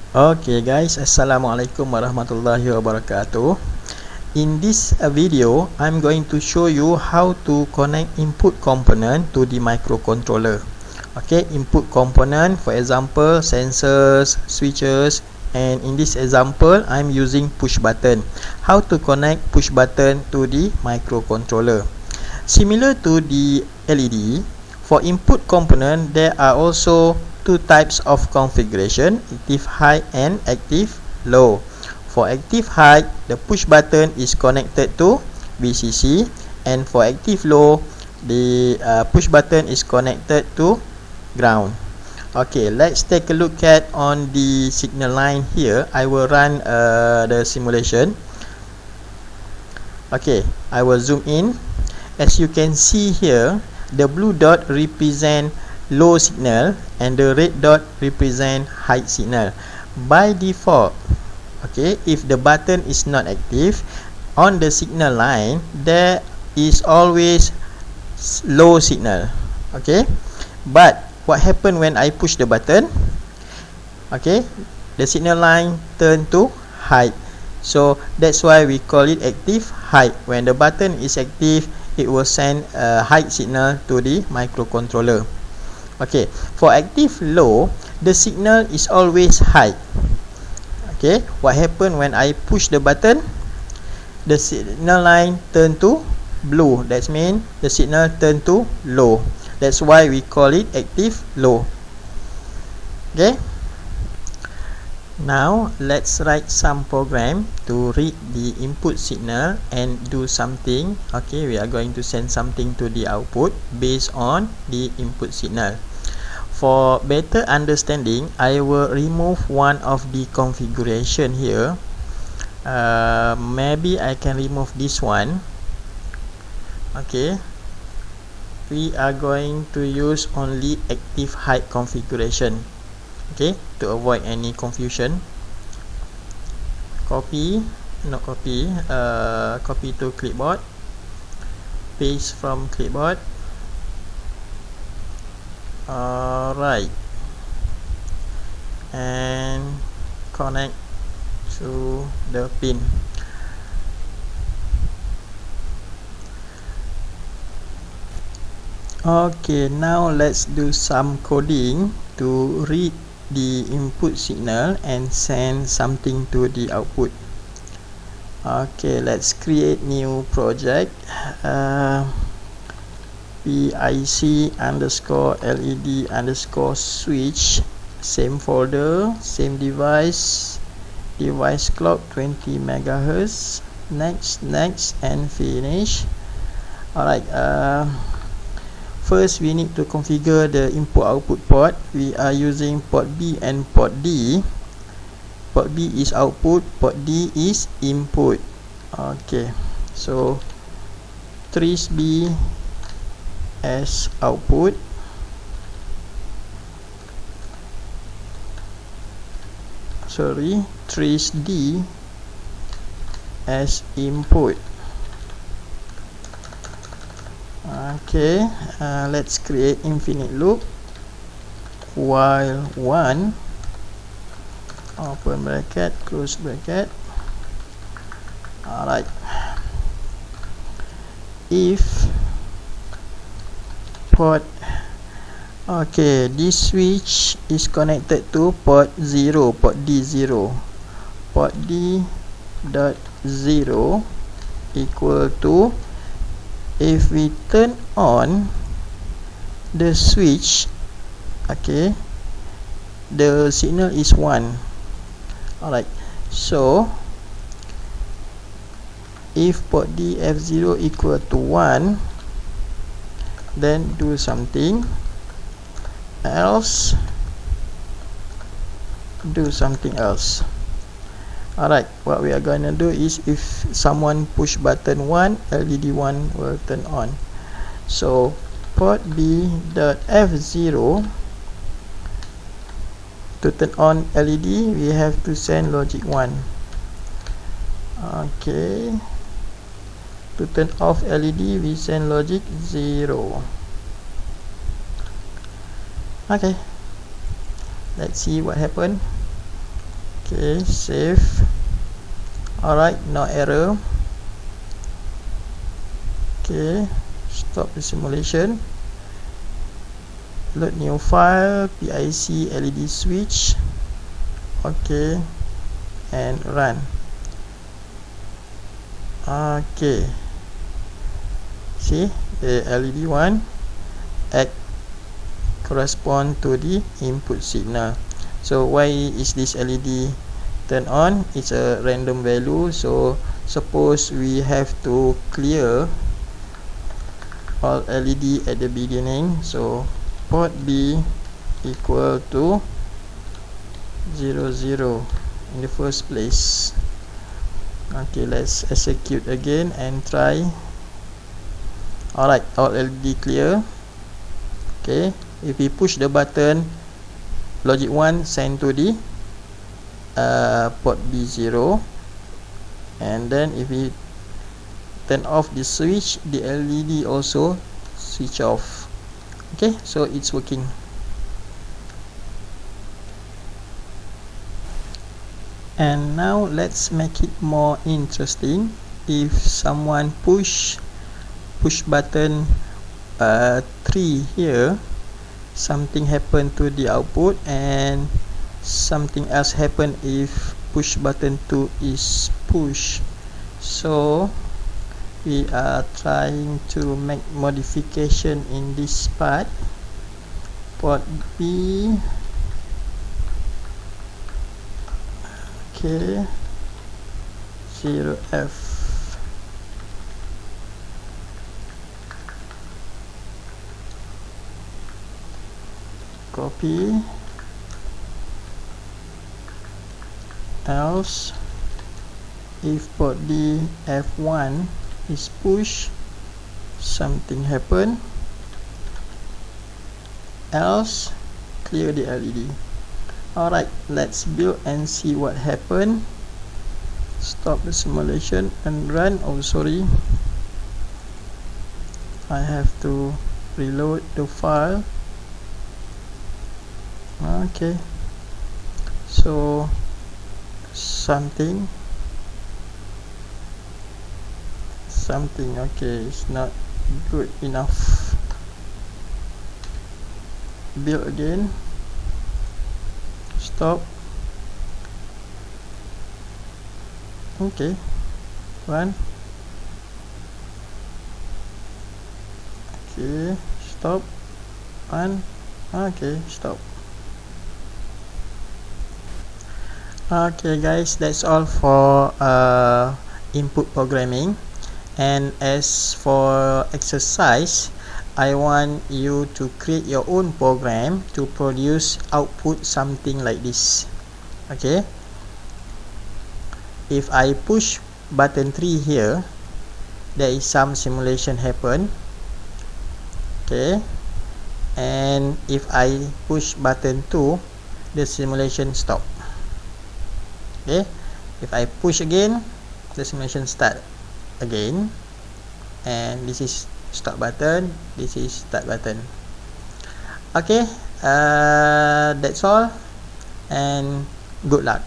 Okay guys, Assalamualaikum warahmatullahi wabarakatuh. In this video, I'm going to show you how to connect input component to the microcontroller. Okay, input component, for example, sensors, switches, and in this example, I'm using push button. How to connect push button to the microcontroller. Similar to the LED, for input component, there are also two types of configuration, active high and active low. For active high, the push button is connected to VCC, and for active low, the push button is connected to ground. Okay, let's take a look at on the signal line here. I will run the simulation. Okay, I will zoom in. As you can see here, the blue dot represent low signal and the red dot represent high signal. By default, okay, if the button is not active on the signal line, there is always low signal. Okay, but what happen when I push the button? Okay, the signal line turn to high. So that's why we call it active high. When the button is active, it will send a high signal to the microcontroller. Okay, for active low, the signal is always high. Okay, what happen when I push the button? The signal line turn to blue. That means the signal turn to low. That's why we call it active low. Okay, now let's write some program to read the input signal and do something. Okay, we are going to send something to the output based on the input signal. For better understanding, I will remove one of the configuration here. Maybe I can remove this one. Okay, we are going to use only active high configuration. Okay, to avoid any confusion. Copy to clipboard, paste from clipboard. Alright, and connect to the pin. Okay, now let's do some coding to read the input signal and send something to the output. Okay, let's create new project. Pic_LED_switch, same folder, same device clock 20 MHz. Next, and finish. Alright, first we need to configure the input output port. We are using port B and port D. Port B is output, port D is input. Okay, so trace B as output, trace D as input. Okay, let's create infinite loop. While 1, open bracket, close bracket. Alright, if port, okay, this switch is connected to port 0, port D0. Port D dot 0 equal to, if we turn on the switch, okay, the signal is 1. Alright, so if port D F0 equal to 1, then do something else, do something else. Alright, what we are going to do is, if someone push button 1, LED 1 will turn on. So port B dot F0, to turn on LED we have to send logic 1. Okay, to turn off LED we send logic 0. Okay, let's see what happened. Okay, save. Alright, no error. Okay, stop the simulation. Load new file, PIC LED switch. Okay, and run. Okay, see the LED one correspond to the input signal. So why is this LED turn on? It's a random value, so suppose we have to clear all LED at the beginning, so port B equal to 0 0 in the first place. Okay, let's execute again and try. Alright, all LED clear. Okay, if we push the button, logic 1 send to the port B0, and then if we turn off the switch, the LED also switch off. Okay, so it's working. And now let's make it more interesting. If someone push button 3 here, something happen to the output, and something else happen if push button 2 is push. So we are trying to make modification in this part. Port B, okay, 0F. Copy. Else, if port D F1 is push, something happen. Else, clear the LED. Alright, let's build and see what happened. Stop the simulation and run. Oh, sorry, I have to reload the file. Okay, so something, okay, it's not good enough. Build again. Stop. Okay, run. Okay, stop. Run. Okay, stop. Okay guys, that's all for input programming. And as for exercise, I want you to create your own program to produce output something like this. Okay, if I push button 3 here, there is some simulation happen. Okay, and if I push button 2, the simulation stop. Okay, if I push again, the simulation start again, and this is stop button, this is start button. Okay, that's all, and good luck.